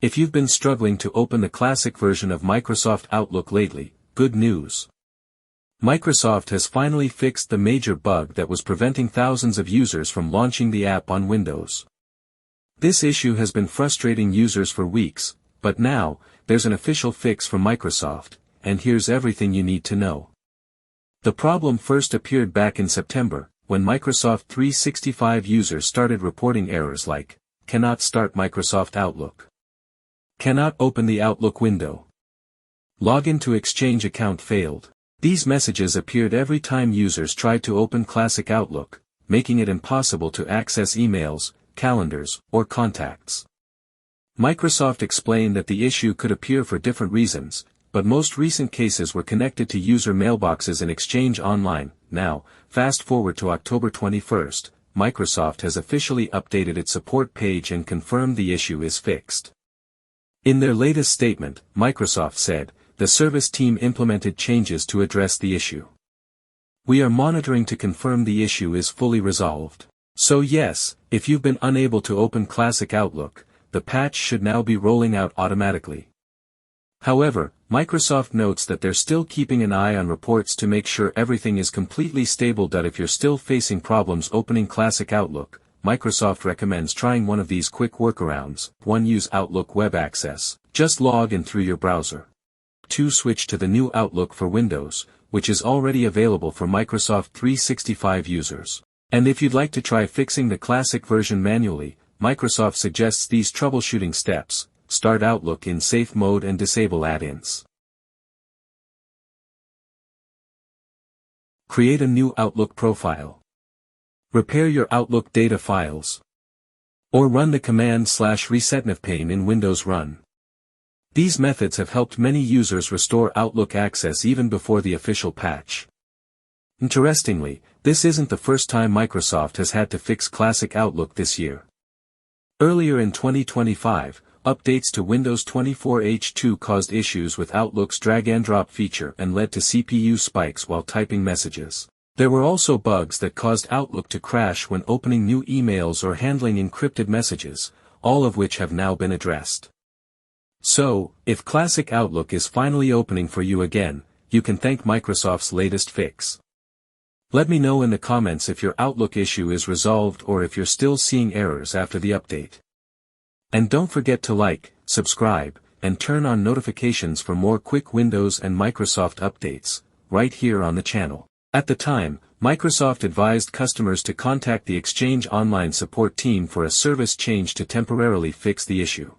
If you've been struggling to open the classic version of Microsoft Outlook lately, good news. Microsoft has finally fixed the major bug that was preventing thousands of users from launching the app on Windows. This issue has been frustrating users for weeks, but now, there's an official fix from Microsoft, and here's everything you need to know. The problem first appeared back in September, when Microsoft 365 users started reporting errors like, cannot start Microsoft Outlook. Cannot open the Outlook window. Login to Exchange account failed. These messages appeared every time users tried to open Classic Outlook, making it impossible to access emails, calendars, or contacts. Microsoft explained that the issue could appear for different reasons, but most recent cases were connected to user mailboxes in Exchange Online. Now, fast forward to October 21st, Microsoft has officially updated its support page and confirmed the issue is fixed. In their latest statement, Microsoft said, the service team implemented changes to address the issue. We are monitoring to confirm the issue is fully resolved. So yes, if you've been unable to open Classic Outlook, the patch should now be rolling out automatically. However, Microsoft notes that they're still keeping an eye on reports to make sure everything is completely stable. If you're still facing problems opening Classic Outlook, Microsoft recommends trying one of these quick workarounds. 1. Use Outlook Web Access. Just log in through your browser. 2. Switch to the new Outlook for Windows, which is already available for Microsoft 365 users. And if you'd like to try fixing the classic version manually, Microsoft suggests these troubleshooting steps. Start Outlook in safe mode and disable add-ins. Create a new Outlook profile. Repair your Outlook data files. Or run the command/resetnavpane pane in Windows Run. These methods have helped many users restore Outlook access even before the official patch. Interestingly, this isn't the first time Microsoft has had to fix Classic Outlook this year. Earlier in 2025, updates to Windows 24H2 caused issues with Outlook's drag-and-drop feature and led to CPU spikes while typing messages. There were also bugs that caused Outlook to crash when opening new emails or handling encrypted messages, all of which have now been addressed. So, if Classic Outlook is finally opening for you again, you can thank Microsoft's latest fix. Let me know in the comments if your Outlook issue is resolved or if you're still seeing errors after the update. And don't forget to like, subscribe, and turn on notifications for more quick Windows and Microsoft updates, right here on the channel. At the time, Microsoft advised customers to contact the Exchange Online support team for a service change to temporarily fix the issue.